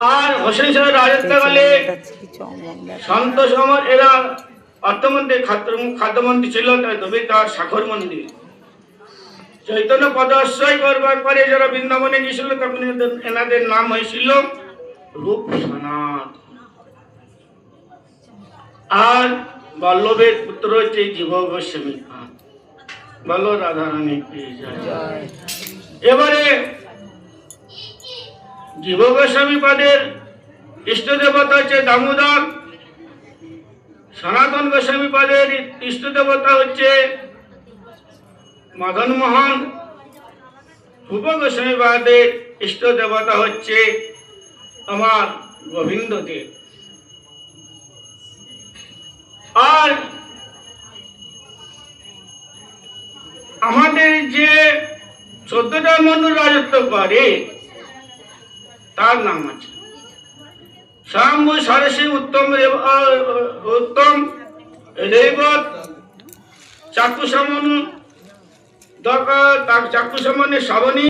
আর হোসেন শাহের রাজত্বকালে সন্ত সমর এরা অর্থমন্ত্রী খাদ্যমন্ত্রী ছিল, তাই তবে তার শাখর মন্দির চৈতন্য পদাশ্রয় করবার পরে যারা বৃন্দাবনে গিয়েছিল তখন এনাদের নাম হয়েছিল রূপ সনাত। আর বল্লভের পুত্র হচ্ছে জীব গোস্বামী। বলো রাধারানী কি জয়। এবারে জীব গোস্বামী পাদের ইষ্ট দেবতা হচ্ছে দামোদর, সনাতন গোস্বামী পাদের ইষ্ট দেবতা হচ্ছে মদন মোহন, রূপ গোস্বামী পাদের ইষ্ট দেবতা হচ্ছে আমার গোবিন্দ দেব। আর আমাদের যে 14টা মন্ডল রাজত্ব করে তার নাম আছে স্বয়ম্ভু সরসী উত্তম উত্তম রেবত চাক্ষুষমন চাক্ষুষমনে শ্রাবণী